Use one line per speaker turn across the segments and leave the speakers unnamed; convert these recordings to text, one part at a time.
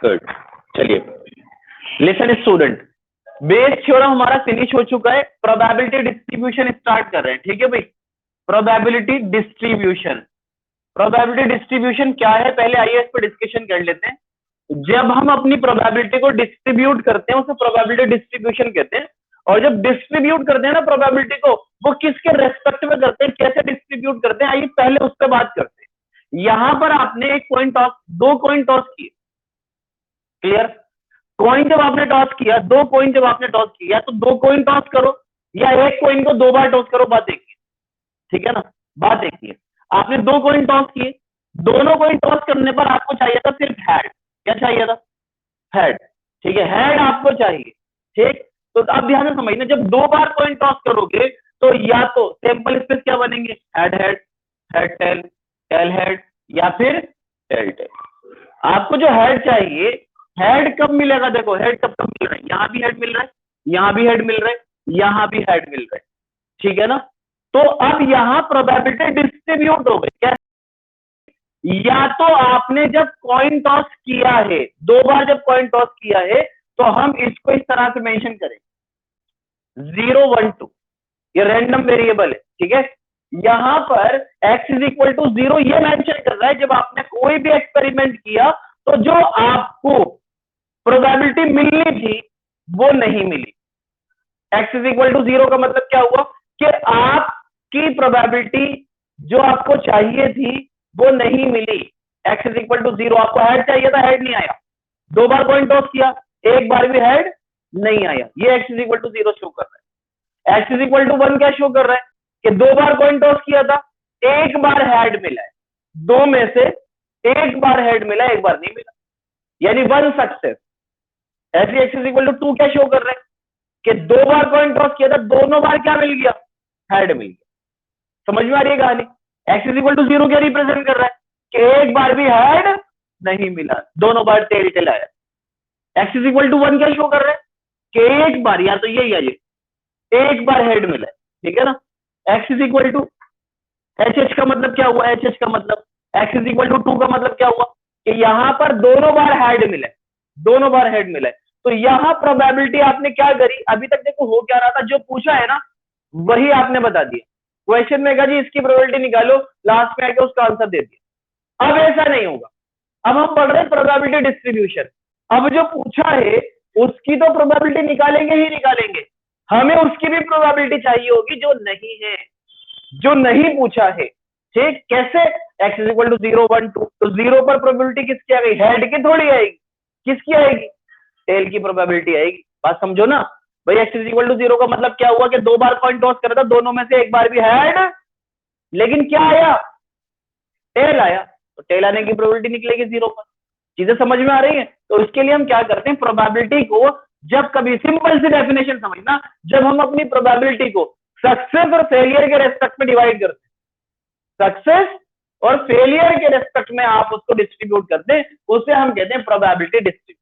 Good, चलिए listen student, Bayes theorem हमारा finish हो चुका है, प्रोबेबिलिटी डिस्ट्रीब्यूशन स्टार्ट कर रहे हैं। ठीक है भाई, प्रोबेबिलिटी डिस्ट्रीब्यूशन। प्रोबेबिलिटी डिस्ट्रीब्यूशन क्या है, पहले आइए इस पर डिस्कशन कर लेते हैं। जब हम अपनी प्रोबेबिलिटी को डिस्ट्रीब्यूट करते हैं उसे प्रोबेबिलिटी डिस्ट्रीब्यूशन कहते हैं। और जब डिस्ट्रीब्यूट करते हैं ना प्रोबेबिलिटी को, वो किसके रेस्पेक्ट में करते हैं, कैसे डिस्ट्रीब्यूट करते हैं, आइए पहले उस पर बात करते हैं। यहां पर आपने एक कॉइन टॉस, दो कॉइन टॉस किए, क्लियर। कॉइन जब आपने टॉस किया, दो कॉइन जब आपने टॉस किया, तो दो कॉइन टॉस करो या एक कॉइन को दो बार टॉस करो, बात एक ही, ठीक है ना, बात एक ही है। आपने दो कॉइन टॉस किए, दोनों कॉइन टॉस करने पर आपको चाहिए था सिर्फ हेड। क्या चाहिए था, हेड, ठीक है, हेड आपको चाहिए, ठीक। तो अब ध्यान से समझना, जब दो बार कॉइन टॉस करोगे तो या तो सैंपल स्पेस क्या बनेंगे, head head, head tail, tail head, या फिर टेल टेल। आपको जो हेड चाहिए, हेड कब मिलेगा, देखो हेड कब कब मिल रहा है, यहां भी हेड मिल रहा है, यहां भी हेड मिल रहा है, यहां भी हेड मिल रहा है, ठीक है ना। तो अब यहां प्रोबेबिलिटी डिस्ट्रीब्यूट हो गई, क्या, या तो आपने जब कॉइन टॉस किया है, दो बार जब कॉइन टॉस किया है, तो हम इसको इस तरह से मेंशन करें 0 1 2, ये रैंडम वेरिएबल है, ठीक है। यहां पर x इज इक्वल टू 0 ये मेंशन कर रहा है जब आपने कोई भी एक्सपेरिमेंट किया तो जो आपको प्रोबेबिलिटी मिलनी थी वो नहीं मिली। x इज इक्वल टू 0 का मतलब क्या हुआ कि आपकी प्रोबेबिलिटी जो आपको चाहिए थी वो नहीं मिली। x इज इक्वल टू 0, आपको हेड चाहिए था, हेड नहीं आया, दो बार कॉइन टॉस किया, एक बार भी हेड नहीं आया, ये x is equal to 0 show कर रहा है। x इज इक्वल टू 1 क्या शो कर रहा है कि दो बार कॉइन टॉस किया था, एक बार हेड मिला है, दो में से एक बार हेड मिला, एक बार नहीं मिला, यानी 1 सक्सेस। ऐसे x इज इक्वल टू 2 क्या शो कर रहा है कि दो बार कॉइन टॉस किया था, दोनों बार क्या मिल गया, हेड मिल गया। समझ में आ रही है कहानी। x इज इक्वल टू 0 क्या रिप्रेजेंट कर रहा है कि एक बार भी हेड नहीं मिला, दोनों बार टेल टेल आया। x इज इक्वल टू 1 क्या शो कर रहा है कि एक बार, या तो यही है ये, एक बार हेड मिला है, ठीक है ना। x is equal to H का मतलब क्या हुआ, एच का मतलब x इज इक्वल टू 2 का मतलब क्या हुआ कि यहां पर दोनों बार हेड मिला है, दोनों बार हेड मिला है। तो यहां प्रोबेबिलिटी आपने क्या करी, अभी तक देखो हो क्या रहा था, जो पूछा है ना वही आपने बता दिया। क्वेश्चन में कहा जी इसकी प्रोबेबिलिटी निकालो, लास्ट में आके उसका आंसर दे दिया। अब ऐसा नहीं होगा, अब हम पढ़ रहे हैं प्रोबेबिलिटी डिस्ट्रीब्यूशन। अब जो पूछा है उसकी तो प्रोबेबिलिटी निकालेंगे ही निकालेंगे, हमें उसकी भी प्रोबेबिलिटी चाहिए होगी जो नहीं है, जो नहीं पूछा है, ठीक। कैसे, x इज इक्वल टू 0 1 2, तो 0 पर प्रोबेबिलिटी किसकी आ गई, हेड की थोड़ी आएगी, किसकी आएगी, टेल की प्रोबेबिलिटी आएगी। बात समझो ना भाई, x इज इक्वल टू 0 का मतलब क्या हुआ कि दो बार कॉइन टॉस करा था, दोनों में से एक बार भी हेड, लेकिन क्या आया, टेल आया, तो टेल आने की प्रोबेबिलिटी निकलेगी 0 पर। चीजें समझ में आ रही हैं। तो इसके लिए हम क्या करते हैं, प्रोबेबिलिटी को जब कभी, सिंपल सी डेफिनेशन समझना, जब हम अपनी प्रोबेबिलिटी को सक्सेस और फेलियर के रेस्पेक्ट में डिवाइड करते हैं, सक्सेस और फेलियर के रेस्पेक्ट में आप उसको डिस्ट्रीब्यूट करते हैं, उसे हम कहते हैं प्रोबेबिलिटी डिस्ट्रीब्यूशन।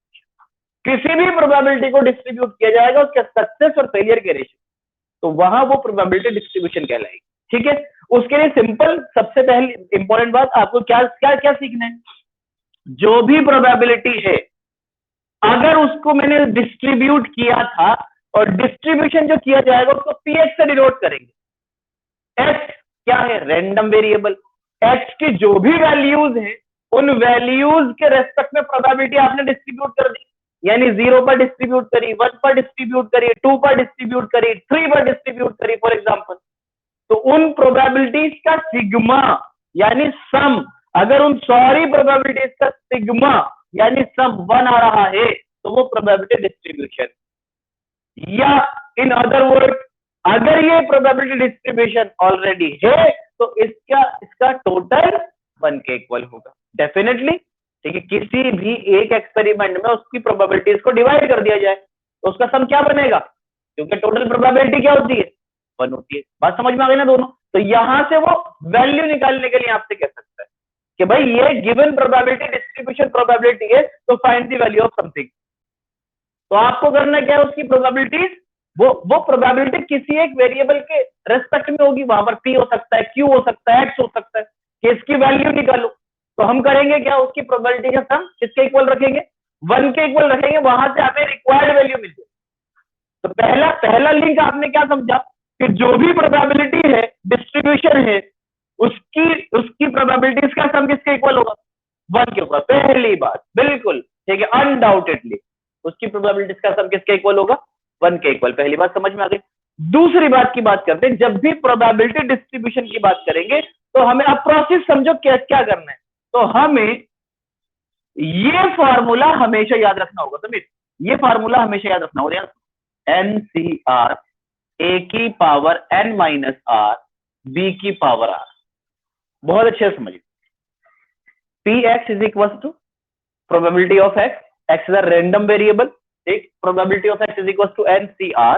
किसी भी प्रोबेबिलिटी को डिस्ट्रीब्यूट किया जाएगा उसके सक्सेस और फेलियर के रेशियो, तो वहां वो प्रोबेबिलिटी डिस्ट्रीब्यूशन कहलाएगी, ठीक है। उसके लिए सिंपल, सबसे पहले इंपॉर्टेंट बात आपको क्या क्या क्या सीखना है, जो भी प्रोबेबिलिटी है अगर उसको मैंने डिस्ट्रीब्यूट किया था, और डिस्ट्रीब्यूशन जो किया जाएगा उसको px से डिनोट करेंगे। x क्या है, रैंडम वेरिएबल, x की जो भी वैल्यूज हैं उन वैल्यूज के रेस्पेक्ट में प्रोबेबिलिटी आपने डिस्ट्रीब्यूट कर दी, यानी 0 पर डिस्ट्रीब्यूट करी, 1 पर डिस्ट्रीब्यूट करी, 2 पर डिस्ट्रीब्यूट करी, 3 पर डिस्ट्रीब्यूट करी, फॉर एग्जांपल। तो उन प्रोबेबिलिटीज का सिग्मा यानी सम, अगर उन सारी प्रोबेबिलिटीज का सिग्मा यानी सम 1 आ रहा है तो वो प्रोबेबिलिटी डिस्ट्रीब्यूशन। या इन अदर वर्ड, अगर ये प्रोबेबिलिटी डिस्ट्रीब्यूशन ऑलरेडी है तो इसका टोटल 1 के इक्वल होगा डेफिनेटली, ठीक है। किसी भी एक एक्सपेरिमेंट में उसकी प्रोबेबिलिटीज को डिवाइड कर दिया जाए तो उसका सम क्या बनेगा, क्योंकि टोटल प्रोबेबिलिटी क्या होती है, 1 होती है। बात समझ में आ गई ना दोनों। तो यहां से वो वैल्यू निकालने के लिए आपसे कह सकता है कि भाई ये गिवन प्रोबेबिलिटी डिस्ट्रीब्यूशन प्रोबेबिलिटी है, तो find the value of something. तो आपको करना क्या है, उसकी प्रोबेबिलिटीज, वो प्रोबेबिलिटी किसी एक वेरिएबल के रेस्पेक्ट में होगी, वहां पर p हो सकता है, q हो सकता है, x हो सकता है, कि इसकी वैल्यू निकालो। तो हम करेंगे क्या, उसकी प्रोबेबिलिटी का सम किसके इक्वल रखेंगे, 1 के इक्वल रखेंगे, वहां से हमें रिक्वायर्ड वैल्यू मिल जाए। तो पहला लिंक आपने क्या समझा कि जो भी प्रोबेबिलिटी है, डिस्ट्रीब्यूशन है, उसकी उसकी प्रोबेबिलिटीज का सम किसके इक्वल होगा? 1 के ऊपर। पहली बात बिल्कुल ठीक है, अनडाउटेडली उसकी प्रोबेबिलिटीज का सम किसके इक्वल होगा? 1 के इक्वल। पहली बात समझ में आ गई। दूसरी बात की बात करते हैं, जब भी प्रोबेबिलिटी डिस्ट्रीब्यूशन की बात करेंगे तो हमें अब प्रोसेस समझो क्या क्या करना है। तो हमें ये फॉर्मूला हमेशा याद रखना होगा। समीर, ये फॉर्मूला हमेशा याद रखना होगा। NCR A की power n minus r b की पावर आर। बहुत अच्छे से समझिए। Px is equal to probability of x is a random variable. ठीक, probability of x is equal to NCR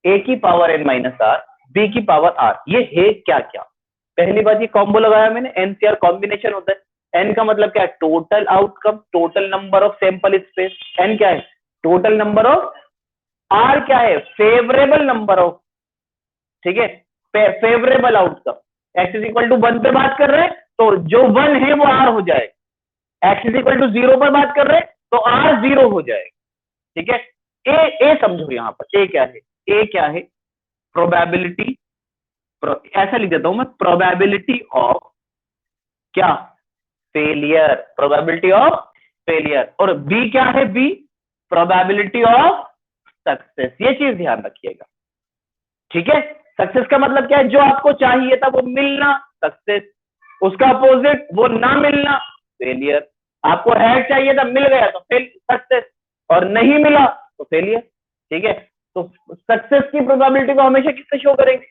A की power n minus r b की power r. ये है क्या क्या? पहली बात, ये कॉम्बो लगाया मैंने, NCR कॉम्बिनेशन होता है। n का मतलब क्या है? Total outcome, total number of sample space. n क्या है? Total number of. r क्या है? फेवरेबल नंबर ऑफ, ठीक है, favourable outcome. x is equal to 1 पे बात कर रहे हैं तो जो 1 है वो r हो जाएगा। x इज इक्वल टू 0 पर बात कर रहे हैं तो r 0 हो जाएगा। ठीक है, ए समझो यहां पर। ए क्या है? ए क्या है? प्रोबेबिलिटी, ऐसा लिख देता हूं मैं, प्रोबेबिलिटी ऑफ क्या? Failure, probability of failure. और बी क्या है? B probability of success. ये चीज ध्यान रखिएगा। ठीक है, सक्सेस का मतलब क्या है? जो आपको चाहिए था वो मिलना, सक्सेस। उसका अपोजिट वो ना मिलना, फेलियर। आपको हेड चाहिए था, मिल गया तो सक्सेस, और नहीं मिला तो फेलियर। ठीक है, तो सक्सेस की प्रोबेबिलिटी को हमेशा किससे शो करेंगे?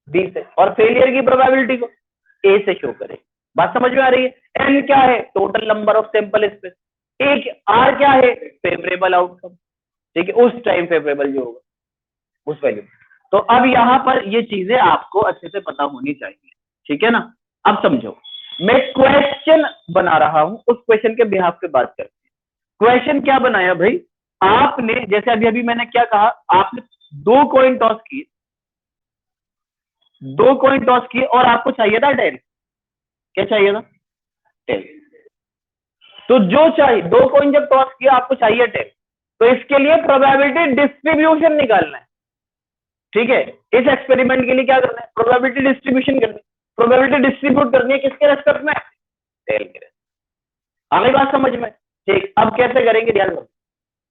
बी से, और फेलियर की प्रोबेबिलिटी को ए से शो करेंगे। बात समझ में आ रही है? एन क्या है? Total number of sample space. एक आर क्या है? Favourable outcome. ठीक है, उस टाइम फेवरेबल जो होगा उस वैल्यू। तो अब यहां पर ये चीजें आपको अच्छे से पता होनी चाहिए। ठीक है ना? अब समझो, मैं क्वेश्चन बना रहा हूं, उस क्वेश्चन के बिहाफ पे बात करते हैं। क्वेश्चन क्या बनाया भाई? आपने जैसे अभी अभी मैंने क्या कहा, आपने 2 कॉइन टॉस किए, 2 कॉइन टॉस किए और आपको चाहिए था 10। क्या चाहिए था? 10। तो जो चाहिए, 2 कॉइन जब टॉस किया आपको चाहिए 10, तो इसके लिए प्रोबेबिलिटी डिस्ट्रीब्यूशन निकालना है। ठीक है, इस एक्सपेरिमेंट के लिए क्या करना है? प्रोबेबिलिटी डिस्ट्रीब्यूशन करनी है। प्रोबेबिलिटी डिस्ट्रीब्यूट करनी है किसके रेस्पेक्ट में? टेल के रेस्पेक्ट। आगे बात समझ में? ठीक, अब कैसे करेंगे ध्यान रखो।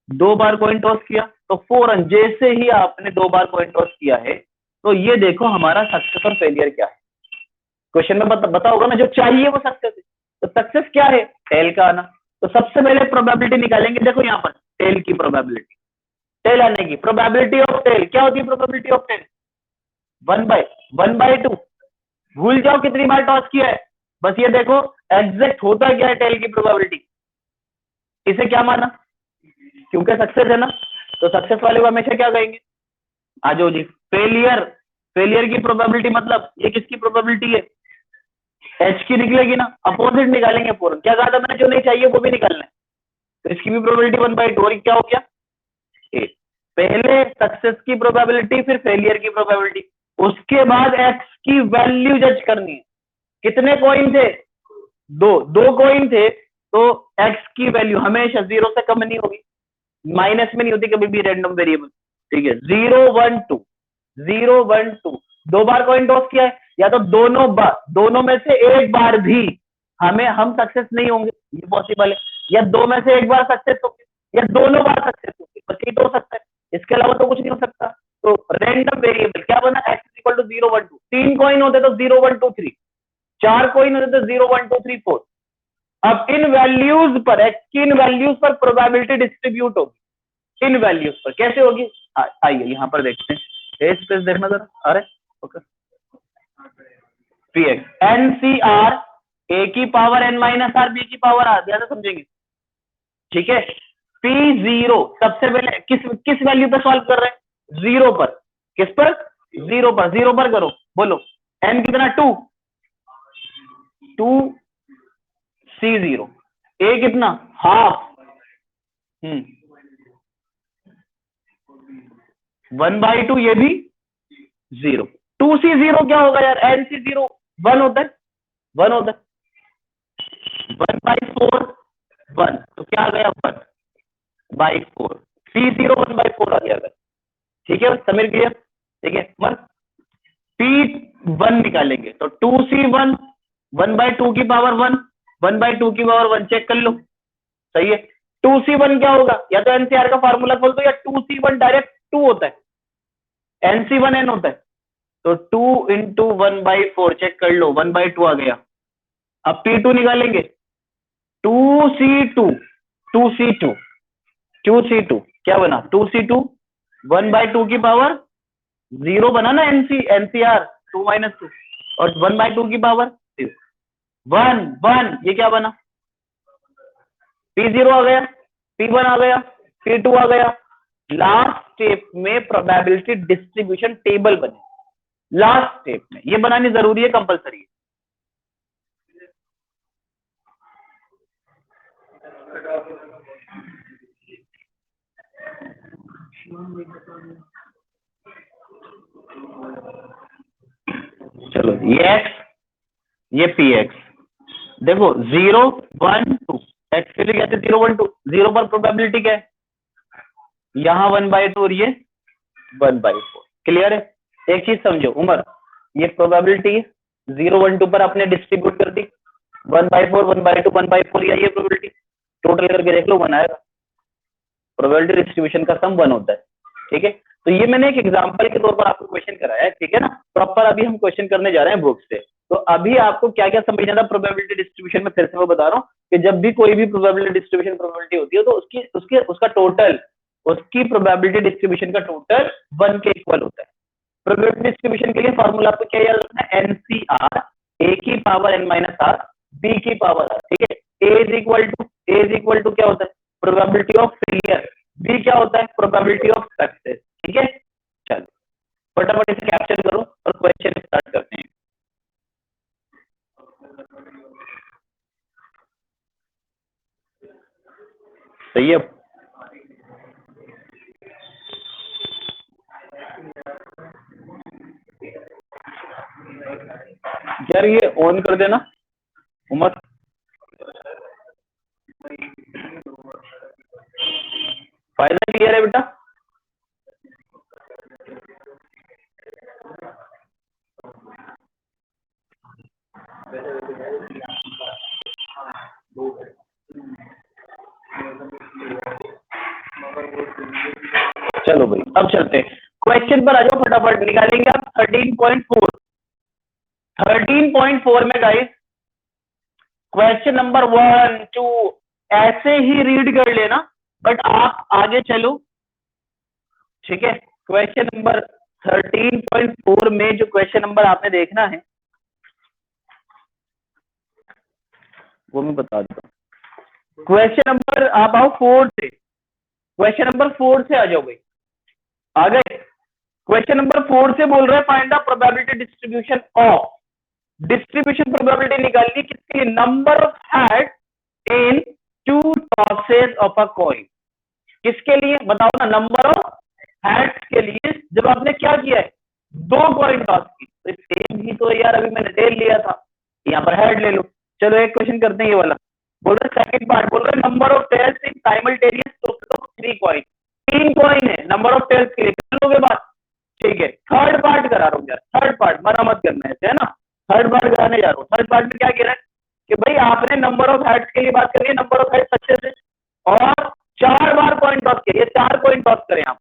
2 बार कॉइन टॉस किया तो फौरन जैसे ही आपने 2 बार कॉइन टॉस किया है तो ये देखो हमारा सक्सेस और फेलियर क्या है। क्वेश्चन में बता होगा ना, जो चाहिए वो सक्सेस है। तो सक्सेस क्या है? टेल का आना। तो सबसे पहले प्रोबेबिलिटी निकालेंगे। देखो यहाँ पर टेल की प्रोबेबिलिटी, टेल आने की प्रोबेबिलिटी ऑफ टेल क्या होती है? Probability of tail 1/2। भूल जाओ कितनी बार टॉस किया है, बस ये देखो एग्जैक्ट होता क्या है टेल की प्रोबेबिलिटी। इसे क्या माना? क्योंकि सक्सेस है ना, तो सक्सेस वाले को हमेशा क्या कहेंगे? आ जाओ जी। फेलियर, फेलियर की प्रोबेबिलिटी मतलब ये किसकी प्रोबेबिलिटी है? एच की निकलेगी ना, अपोजिट निकालेंगे फौरन। क्या कहा था मैंने? जो नहीं चाहिए वो भी निकालना है, तो इसकी भी प्रोबेबिलिटी 1/2। और क्या हो गया? ए। पहले सक्सेस की प्रोबेबिलिटी, फिर फेलियर की प्रोबेबिलिटी, उसके बाद एक्स की वैल्यू जज करनी है। कितने कॉइन थे? 2 कॉइन थे, तो एक्स की वैल्यू हमेशा 0 से कम नहीं होगी, माइनस में नहीं होती कभी भी रैंडम वेरिएबल। ठीक है, 0 1 2, 0 1 2। 2 बार कॉइन टॉस किया है, या तो दोनों में से एक बार भी हम सक्सेस नहीं होंगे, ये पॉसिबल है। या 2 में से एक बार सक्सेस होंगे, या दोनों बार सक्सेस होंगे, बस ये तो हो सकता है, इसके अलावा तो कुछ नहीं हो सकता। तो रैंडम वेरिएबल क्या बना? x equal to 0 1 2। 3 कॉइन होते तो 0 1 2 3, 4 कॉइन होते तो 0 1 2 3 4। अब इन वैल्यूज पर, x की इन वैल्यूज पर प्रोबेबिलिटी डिस्ट्रीब्यूट होगी। इन वैल्यूज पर कैसे होगी? आइए यहां पर देखते हैं। स्पेस देखना जरा। अरे ओके, Px NCR A की power n minus r b की पावर आर, ध्यान से समझेंगे। ठीक है, P0 सबसे पहले किस वैल्यू पे सॉल्व कर रहे हैं? 0 पर। किस पर? 0 पर। 0 पर करो, बोलो n कितना? 2 C0। A कितना? हाफ। 1/2, ये भी 0। 2C0 क्या होगा यार? NC0 1 होता है, 1 होता है। 1/4 1, तो क्या आ गया? 1। 1/4, P0 1/4 आ गया। ठीक है समीर, क्लियर? ठीक है, मत P1 निकालेंगे तो 2C1 1/2 की पावर 1, 1/2 की पावर 1 चेक कर लो, सही है। 2C1 क्या होगा, या तो एनसीआर का फार्मूला खोल दो, या 2C1 डायरेक्ट 2 होता है, NC1N होता है, तो 2 इंटू 1/4 चेक कर लो, 1/2 आ गया। अब P2 निकालेंगे, 2C2 2C2 2C2 क्या बना, 2C2 1/2 की पावर 0 बना ना, NCR 2 - 2, और 1/2 की पावर 1 1, ये क्या बना, P0 आ गया, P1 आ गया, P2 आ गया। लास्ट स्टेप में प्रोबेबिलिटी डिस्ट्रीब्यूशन टेबल बने, लास्ट स्टेप में ये बनानी जरूरी है, कंपलसरी है। चलो ये x, ये px, देखो 0 1 2, एक्चुअली कहते 0 1 2, 0 पर प्रोबेबिलिटी क्या है, यहाँ 1/2 और ये 1/4, क्लियर है? एक चीज समझो उमर, ये प्रोबेबिलिटी 0 1 2 पर आपने डिस्ट्रीब्यूट कर दी, 1/4 1/2 1/4, या ये प्रोबेबिलिटी टोटल करके देख लो, बनाएगा। प्रोबेबिलिटी डिस्ट्रीब्यूशन का सम 1 होता है, ठीक है। तो ये मैंने एक एग्जांपल के तौर पर आपको क्वेश्चन कराया है, ठीक है ना। प्रॉपर अभी हम क्वेश्चन करने जा रहे हैं बुक से, तो अभी आपको क्या क्या समझना था प्रोबेबिलिटी डिस्ट्रीब्यूशन में, फिर से मैं बता रहा हूँ कि जब भी कोई भी प्रोबेबिलिटी डिस्ट्रीब्यूशन प्रोबेबिलिटी होती है तो उसका टोटल, उसकी प्रोबेबिलिटी डिस्ट्रीब्यूशन का टोटल 1 के इक्वल होता है। प्रोबेबिलिटी डिस्ट्रीब्यूशन के लिए फॉर्मूला आपको क्या याद रखना है, NCR A की पावर N-R B की पावर R, ठीक है। A इज इक्वल टू क्या होता है, प्रोबेबिलिटी ऑफ फेलियर, B क्या होता है, प्रोबेबिलिटी ऑफ सक्सेस, ठीक है। चलो फटाफट इसे कैप्चर करो और क्वेश्चन स्टार्ट करते हैं। सही है, यार ये ऑन कर देना उमर, फायदा क्लियर है बेटा? चलो भाई अब चलते हैं क्वेश्चन पर, आ जाओ फटाफट, निकालेंगे आप 13.4। 13.4 में गाइस क्वेश्चन नंबर 1 2 ऐसे ही रीड कर लेना, बट आप आगे चलो, ठीक है। क्वेश्चन नंबर 13.4 में जो क्वेश्चन नंबर आपने देखना है वो मैं बता देता हूँ। क्वेश्चन नंबर आप आओ 4 से, क्वेश्चन नंबर 4 से आ जाओ भाई, आ गए। क्वेश्चन नंबर 4 से बोल रहे हैं find the probability distribution of, distribution probability निकालनी किसके लिए, number of head in 2 tosses of a coin. किसके लिए बताओ ना, नंबर ऑफ हेड्स के लिए, जब आपने क्या किया है, 2 कॉइन टॉस की, तो सेम ही तो यार अभी मैंने टेल लिया था, यहाँ पर हेड ले लो। चलो एक क्वेश्चन करते हैं ये वाला, बोल रहे सेकंड पार्ट, बोल रहे number of tails in simultaneous total of 3 coin, 3 coin है नंबर ऑफ टेल्स के लिए, कर लोगे बात, ठीक है। थर्ड पार्ट करा रहा हूँ यार, थर्ड पार्ट मना मत करना है ना, थर्ड पार्ट कराने जा रहा हूँ। थर्ड पार्ट में क्या कह रहा है कि भाई आपने नंबर ऑफ हेड्स के लिए बात करी है, नंबर ऑफ हेड्स अच्छे से, और 4 बार कॉइन टॉस किया, ये 4 कॉइन टॉस करें आप,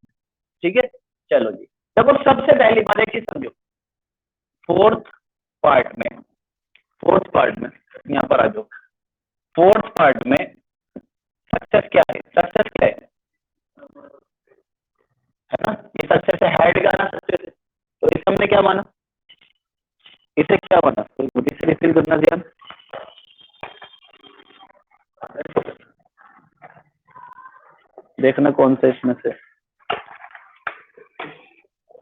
ठीक है। चलो जी, देखो सबसे पहली बात है कि समझो, फोर्थ पार्ट में, फोर्थ पार्ट में यहाँ पर आ जाओ, फोर्थ पार्ट में सक्सेस क्या है, सक्सेस क्या है ना, ये सक्सेस है, हेड का ना सक्सेस है, तो इस हमने क्या माना, इसे क्या बना, तो इसे रिफिल करना ध्यान, देखना कौन सा इसमें से,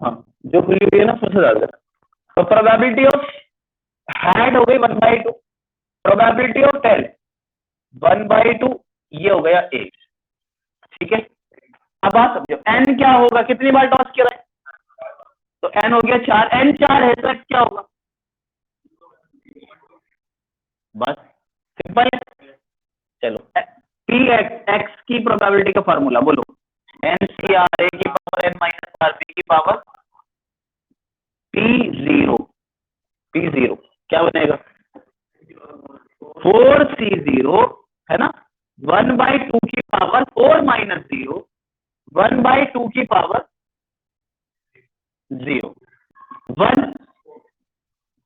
हाँ जो खुली हुई है ना उसमें से डाल देना। तो प्रोबेबिलिटी ऑफ हेड हो गई 1/2, प्रोबेबिलिटी ऑफ टेल 1/2, ये हो गया 1, ठीक है। अब बात समझो, n क्या होगा, कितनी बार टॉस किया है, तो n हो गया 4, n 4 है तो x क्या होगा, बस सिंपल है। चलो पी एक्स की प्रोबेबिलिटी का फॉर्मूला बोलो, एन सी आर ए की power n minus r b की पावर P0, P0 क्या बनेगा 4C0 है ना, 1/2 की पावर 4 माइनस 0, 1/2 की पावर 0,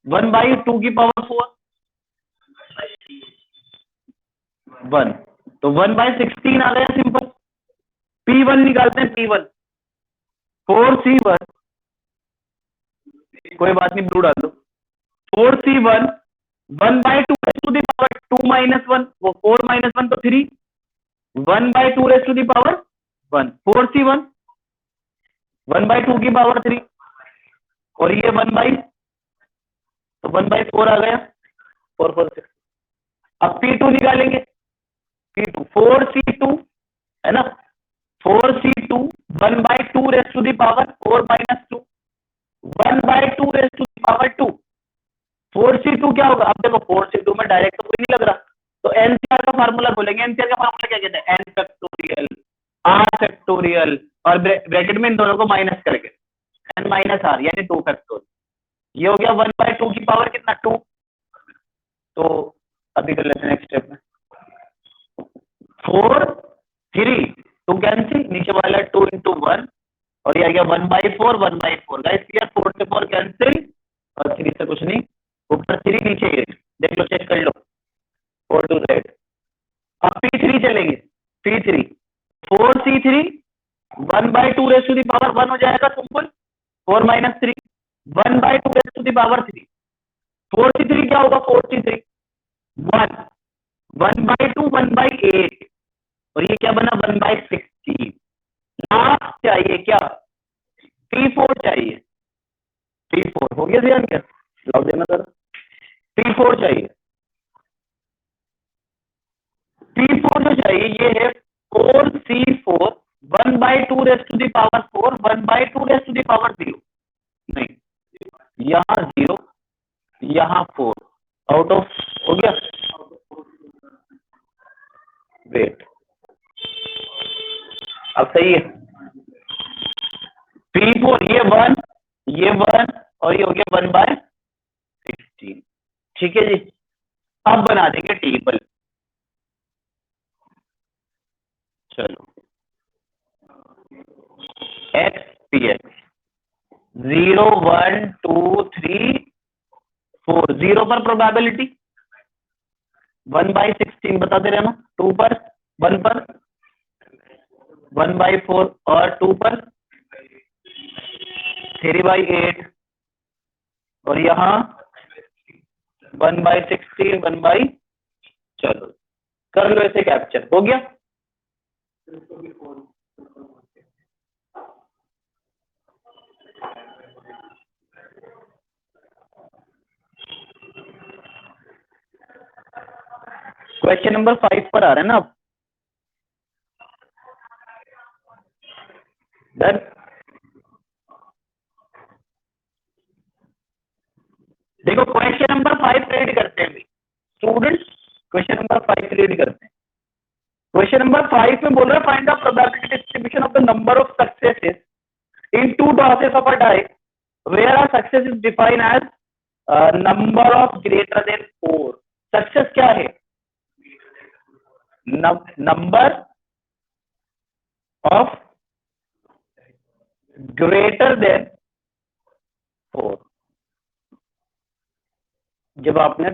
1/2 की पावर 4 1, तो 1/16 आ गया सिंपल। P1 निकालते हैं, P1 4C1, कोई बात नहीं ब्लू डाल दो, 4C1 1/2 to the power 2 minus 1, वो 4 माइनस 1 तो 3, 1/2 raise to the power 1, 4C1 1/2 की पावर 3, और ये 1/4 आ गया 4 4 6। अब P2 निकालेंगे, P2 4C2 है ना, 4C2 1/2 raise to the power 4 minus 2, 1/2 raise to the power 2, 4C2 क्या होगा, अब देखो 4C2 में डायरेक्ट तो कोई नहीं लग रहा, तो एनसीआर का फार्मूला बोलेंगे, एनसीआर का फार्मूला क्या कहते हैं, एन फैक्टोरियल आर फैक्टोरियल, और ब्रैकेट में इन दोनों को माइनस करके एन माइनस आर यानी 2 फैक्टोरियल, ये हो गया 1/2 की पावर कितना 2, तो अभी कर लेते हैं नेक्स्ट स्टेप में 4 3 2 कैंसिल, नीचे वाला 2 into 1, और ये आ गया 1/4 1/4, गाइस क्लियर, 4 से 4 कैंसिल और 3 से कुछ नहीं, ऊपर 3 नीचे 8, देख लो चेक कर लो 4 to Z। अब P3 चलेंगे, P3 4C3 1/2 raise to the power 1 हो जाएगा simple, 4 minus 3 1/2 raise to the power 3, 4C3 क्या होगा 4C3 1 1/2 1/8, और ये क्या बना 1/16, लास्ट चाहिए क्या P4 चाहिए, P4 हो गया ध्यान क्या, लाउड देना जरा, P4 चाहिए, P4 जो चाहिए ये है 4C4 1/2 raise to the power 4 1/2 raise to the power 0, नहीं यहाँ 0 यहाँ 4 आउट ऑफ हो गया, वेट अब सही है, P4 ये 1 और ये हो गया 1/16, ठीक है जी। अब बना देंगे टेबल, चलो एक्स पी एक्स 0 1 2 3 4, 0 पर प्रोबेबिलिटी 1/16 बताते रहना, 2 पर 1 पर 1/4 और 2 पर 3/8, और यहाँ 1/16 1/, चलो कर लो ऐसे कैप्चर, हो गया। क्वेश्चन नंबर 5 पर आ रहे हैं ना आप, डन। देखो क्वेश्चन नंबर 5 रीड करते हैं स्टूडेंट्स, क्वेश्चन नंबर 5 रीड करते हैं। क्वेश्चन नंबर 5 में बोल रहा है find the probability distribution of the number of successes in 2 tosses of a die where a success is defined as number of greater than 4। Success क्या है, number of greater than 4। जब आपने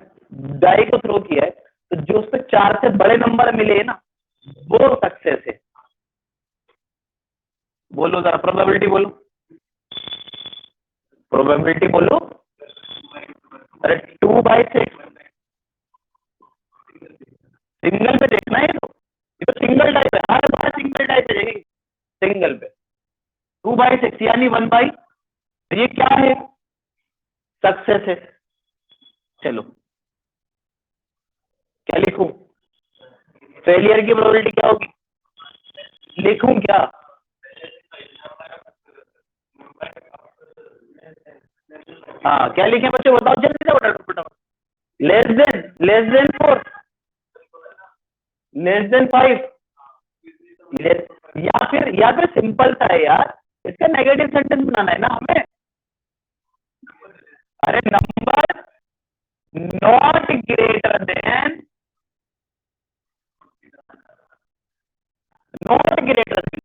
die को throw किया है तो जो उससे 4 से बड़े नंबर मिले ना वो सक्सेस है। बोलो जरा प्रोबेबिलिटी बोलो, प्रोबेबिलिटी बोलो। अरे 2/6 सिंगल पे देखना है, ये तो सिंगल टाइप है, हर बार सिंगल टाइप है देखिए, सिंगल पे 2/6 यानी 1/, तो ये क्या है सक्सेस है। चलो क्या लिखूं, फेलियर की प्रोबेबिलिटी क्या होगी, लिखूं क्या, हाँ क्या लिखे बच्चे बताओ जल्दी से, फटाफट लेस देन 4, लेस देन 5, या फिर सिंपल सा है यार, इसका नेगेटिव सेंटेंस बनाना है ना हमें। अरे number not greater than, not greater than,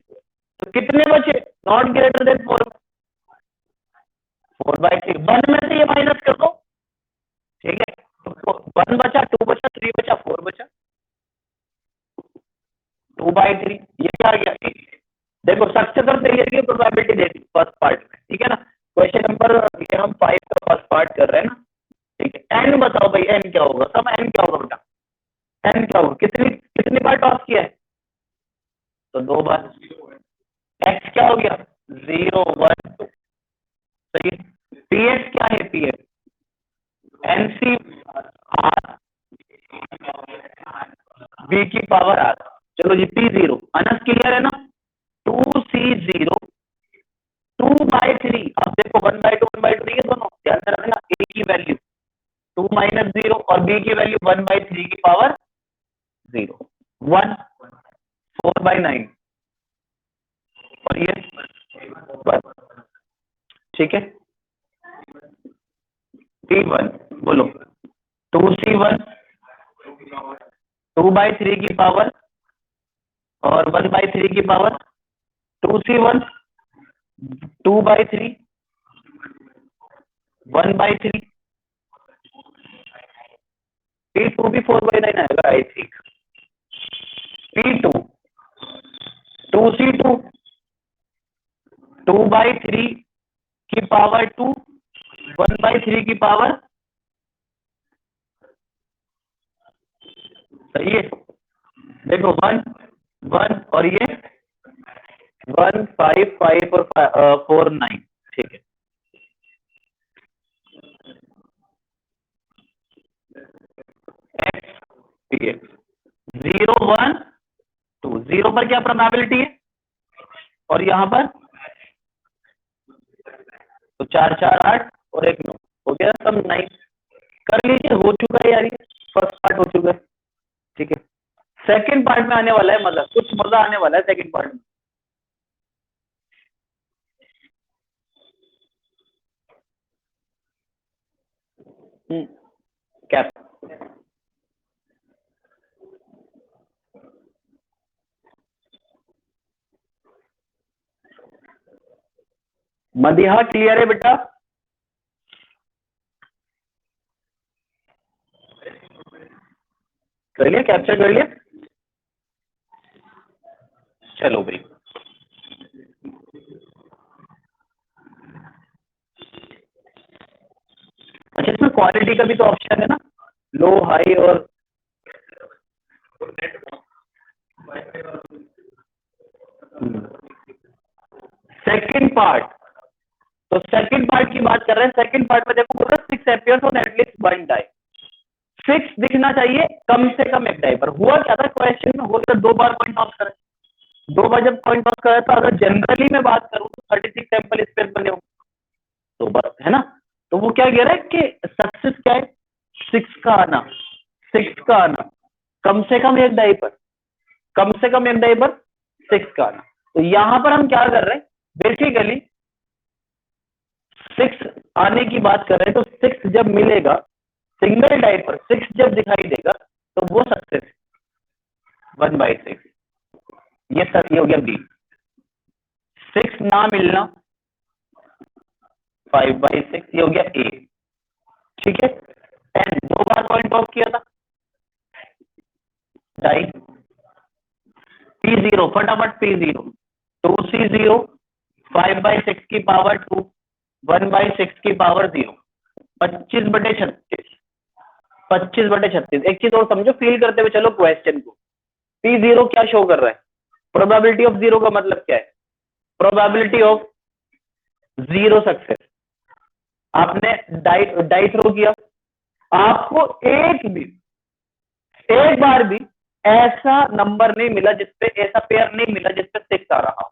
तो कितने बचे, नॉट ग्रेटर देन 4, 4/3, 1 में से ये माइनस कर दो, ठीक है, तो 1 बचा, 2 बचा, 3 बचा, 4 बचा, 2/3, ये क्या आ गया 8। देखो सक्सेस और फेलियर की प्रोबेबिलिटी देखी फर्स्ट पार्ट में, ठीक है ना। क्वेश्चन नंबर ये हम 5 का फर्स्ट पार्ट कर रहे हैं ना, ठीक है। एन बताओ भाई, एन क्या होगा, सब एन क्या होगा बेटा, एन क्या होगा, कितनी कितनी बार टॉस किया है, तो 2 बार। एक्स क्या हो गया, 0 1 2, सही है। पीएक्स क्या है, पीएक्स एनसी आर बी की पावर आर। चलो जी, P0 अनस क्लियर है ना, 2C0 2/3। अब देखो 1/2 1/2 ये दोनों ध्यान से रखना, ए की वैल्यू 2 - 0 और बी की वैल्यू 1/3 की पावर 0, 1 4/9 और ये 1, ठीक है। P1 बोलो, 2C1 2/3 की पावर और 1/3 की पावर, 2C1 2/3 1/3, P2 भी 4/9 आएगा आई थिंक। P2 2C2 2/3 की पावर 2 1/3 की पावर, सही है। देखो 1 1 और ये 1 5 5 और 4 9, ठीक है। एक्स 0 1 2, 0 पर क्या प्रोबेबिलिटी है, और यहाँ पर तो 4 4 8 और 1 9 हो गया, सब 9 कर लीजिए, हो चुका है यार, ये फर्स्ट पार्ट हो चुका है, ठीक है। सेकंड पार्ट में आने वाला है, मतलब कुछ मजा आने वाला है सेकंड पार्ट में। क्या मदिहा क्लियर है बेटा, कर लिया, कैप्चर कर लिया, चलो भाई। अच्छा, इसमें क्वालिटी का भी तो ऑप्शन है ना, लो हाई और सेकंड पार्ट, तो सेकंड पार्ट की बात कर रहे हैं। सेकंड पार्ट में देखो बोल रहा 6 एपियर्स ऑन एटलीस्ट 1 डाई, 6 दिखना चाहिए कम से कम एक डाई पर। हुआ क्या था क्वेश्चन में, हुआ क्या, 2 बार कॉइन टॉस करें, 2 बार जब कॉइन टॉस करा, तो अगर जनरली मैं बात करूं तो 36 सैंपल स्पेस बने हो, तो बस है ना। तो वो क्या कह रहा है कि सक्सेस क्या है, 6 का आना, 6 का आना कम से कम एक डाई पर, कम से कम एक डाई पर 6 का आना। तो यहां पर हम क्या कर रहे हैं, बेसिकली 6 आने की बात कर रहे हैं, तो 6 जब मिलेगा सिंगल डाई पर, 6 जब दिखाई देगा तो वो सक्सेस 1/6, ये सब ये हो गया बी। 6 ना मिलना 5/6, ये हो गया ए, ठीक है। 10 2 बार पॉइंट ऑफ किया था, डाई P0 फटाफट, P0 2C0 5/6 की पावर 2 1/6 की पावर 0, 25/36, 25/36। एक चीज और समझो, फील करते हुए चलो क्वेश्चन को। P0 क्या शो कर रहा है, प्रोबेबिलिटी ऑफ 0 का मतलब क्या है, प्रोबेबिलिटी ऑफ 0 सक्सेस। आपने डाई डाई थ्रो किया, आपको एक बार भी ऐसा नंबर नहीं मिला जिसपे, ऐसा पेयर नहीं मिला जिसपे 6 आ रहा हो,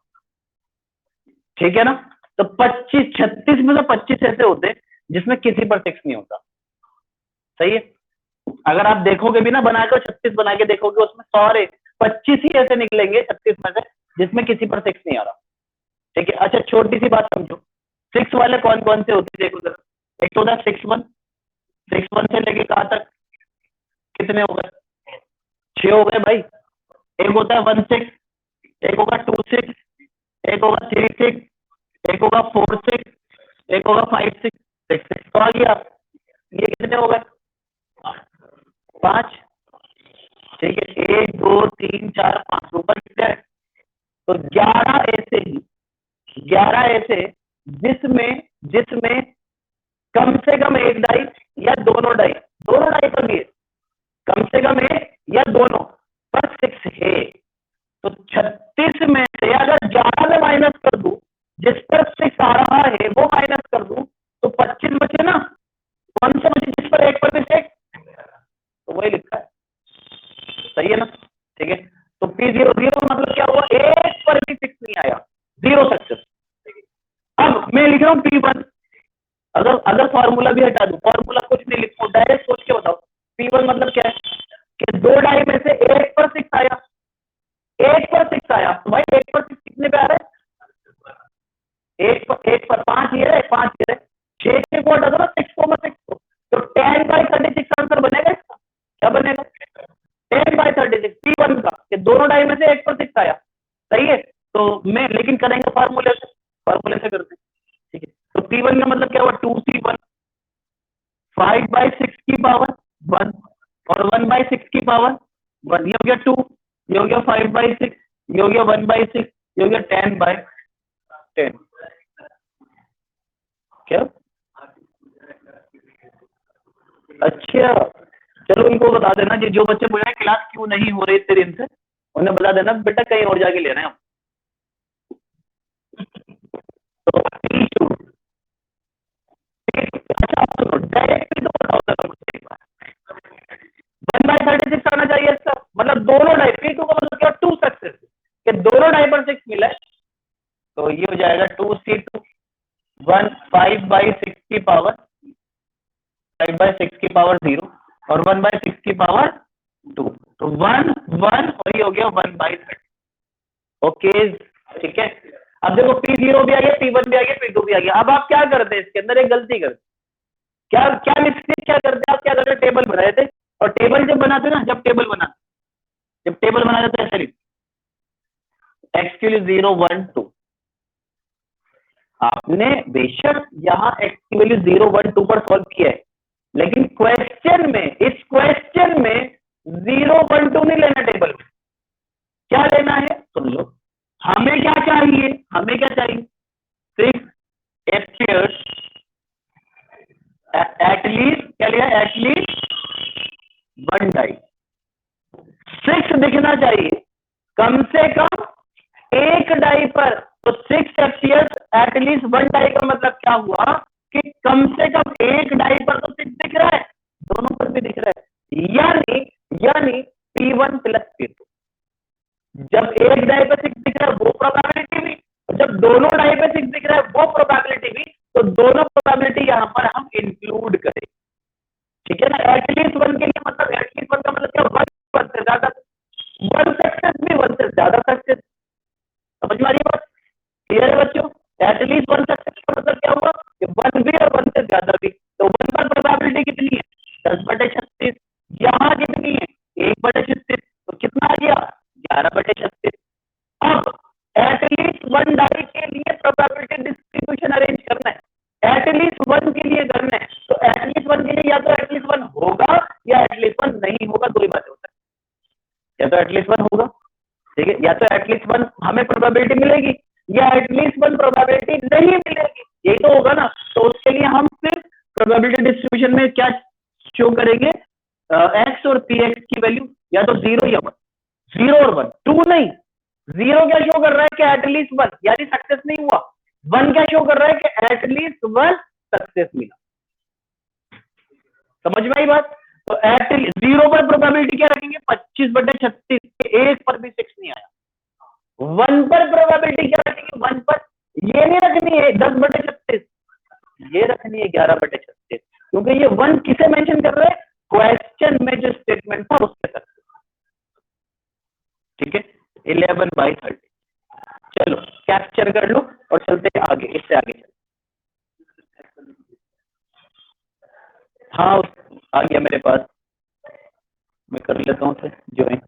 ठीक है ना। तो 25 36 में से 25 ऐसे होते जिसमें किसी पर 6 नहीं होता, सही है। अगर आप देखोगे भी ना बना के 36 बना के देखोगे, उसमें सारे 25 ही ऐसे निकलेंगे 36 में से जिसमें किसी पर 6 नहीं आ रहा। ठीक है, अच्छा छोटी सी बात समझो, 6 वाले कौन कौन से होते हैं देखो जरा। एक तो होता है 6 1, 6 1 से लेके कहां तक, कितने हो गए, 6 हो गए भाई। एक होता है 1 6, एक होगा 2 6, एक होगा 3 6, एक होगा 4 6, एक होगा 5 6, 6 6 तो आ गया। ये कितने हो गए, 5। ठीक है, 1 2 3 4 5 ऊपर कितने है, तो 11 ऐसे ही, 11 ऐसे जिसमें जिसमें कम से कम एक डाई या दोनों डाई, दोनों डाई पर भी है, कम से कम एक या दोनों पर 6 है। तो 36 में से अगर 11 में माइनस कर दूं, जिस पर 6 आ रहा है वो माइनस कर दूं, तो 25 बचे ना, कौन से बचे जिस पर एक पर भी 6, तो वही लिखा है, सही है ना। ठीक है, तो P00 मतलब क्या हुआ, एक पर भी 6 नहीं आया, 0 सक्सेस। अब मैं लिख रहा हूँ P1, अगर अगर फॉर्मूला भी हटा दूं, फॉर्मूला कुछ नहीं लिखूं, डायरेक्ट सोच के बताओ P1 मतलब क्या है, कि 2 डाई में से एक पर 6 आया, एक पर 6 आया, तो भाई एक पर 6 कितने पे आ रहा है, एक पर 5 ये रहे, 5 ये रहे, 6 6 को हटा दो ना, 6 को 6 को, तो 10/36 आंसर बनेगा इसका, क्या बनेगा, 10/36 P1 का, कि दोनों डाई में से एक पर 6 आया, सही है। तो मैं लेकिन करेंगे फॉर्मूले से, फॉर्मूले से करते हैं। ठीक है, तो P1 का मतलब क्या हुआ, 2C1, 5/6 की पावर 1 और 1/6 की पावर 1, ये हो गया 2, ये हो गया 5/6, ये हो गया 1/6, ये हो गया 10/10। क्या, अच्छा चलो इनको बता देना, जो बच्चे पूछ रहे हैं क्लास क्यों नहीं हो रही इतने दिन से, उन्हें बता देना बेटा कहीं और जाके ले रहे हैं हम। तो अच्छा आप सुनो, डायरेक्टली तो बताओ जरा मुझे एक बार, 1/36 आना चाहिए इसका मतलब, दोनों डाई P2 का मतलब क्या, 2 सक्सेस, कि दोनों डाई पर 6 मिला है, तो ये हो जाएगा 2C2, 5/6 की पावर, 5/6 की पावर 0 और 1/6 की पावर 2, तो 1 1 और ये हो गया 1/30। ओके, ठीक है। अब देखो P0 भी आ गया, P1 भी आ गया, P2 भी आ गया। अब आप क्या करते हैं, इसके अंदर एक गलती करते, क्या क्या मिस्टेक क्या करते, आप क्या करते, टेबल बनाए थे, और टेबल जब बनाते ना, जब टेबल बनाते तो ऐसे एक्चुअली 0 1 2, आपने बेशक यहाँ एक्चुअली 0 1 2 पर सॉल्व किया है, लेकिन क्वेश्चन में, इस क्वेश्चन में 0 1 2 नहीं लेना टेबल में, क्या लेना है सुन लो, हमें क्या चाहिए, हमें क्या चाहिए, 6 appears at least, क्या लिया, एटलीस्ट 1 डाई, 6 दिखना चाहिए कम से कम एक डाई पर, तो 6 appears at least 1 डाई का मतलब क्या हुआ, कि कम से कम एक डाई पर तो 6 दिख रहा है, दोनों पर भी दिख रहा है, यानी यानी P1 प्लस P2, जब एक डाई पे 6 दिख रहा है वो प्रोबेबिलिटी भी, और जब दोनों डाई पे 6 दिख रहा है वो प्रोबेबिलिटी भी, तो दोनों प्रोबेबिलिटी यहाँ पर हम इंक्लूड करें। ठीक है ना, एटलीस्ट 1 के लिए मतलब, एटलीस्ट 1 का मतलब क्या, 1 से ज्यादा, 1 सक्सेस भी 1 से ज्यादा सक्सेस, समझ में आ रही है बात, क्लियर है बच्चों, एटलीस्ट 1 सक्सेस का मतलब क्या हुआ, कि 1 भी और 1 से ज्यादा भी, तो 1 पर प्रोबेबिलिटी कितनी है, 10/36, यहाँ कितनी है, 1/36, तो कितना आ गया, 11/36। अब एटलीस्ट 1 डाई के लिए प्रोबेबिलिटी डिस्ट्रीब्यूशन अरेंज करना है, एटलीस्ट 1 के लिए करना है, तो एटलीस्ट 1 के लिए या तो एटलीस्ट 1 होगा या एटलीस्ट 1 नहीं होगा, दो ही बातें होता है, या तो एटलीस्ट 1 होगा, ठीक है, या तो एटलीस्ट 1 हमें प्रोबेबिलिटी मिलेगी, या एटलीस्ट 1 प्रोबेबिलिटी नहीं मिलेगी, यही तो होगा ना। तो उसके लिए हम फिर प्रोबेबिलिटी डिस्ट्रीब्यूशन में क्या शो करेंगे, एक्स और पी एक्स की वैल्यू या तो 0 या 1, 0 और 1, 2 नहीं, 0 क्या शो कर रहा है, कि एटलीस्ट 1 यानी सक्सेस नहीं हुआ, 1 क्या शो कर रहा है, कि एटलीस्ट 1 सक्सेस मिला, समझ में आई बात। तो एटलीस्ट 0 पर प्रोबेबिलिटी क्या रखेंगे, 25/36, एक पर भी 6 नहीं आया, 1 पर प्रोबेबिलिटी क्या रखेंगे, 1 पर, ये नहीं रखनी है 10/36, ये रखनी है 11/36, क्योंकि ये 1 किसे मेंशन कर रहे हैं, क्वेश्चन में जो स्टेटमेंट था उसके तक, ठीक है, 11/30। चलो कैप्चर कर लो और चलते हैं आगे, इससे आगे चलो। हाँ आ गया मेरे पास, मैं कर लेता हूँ ज्वाइन।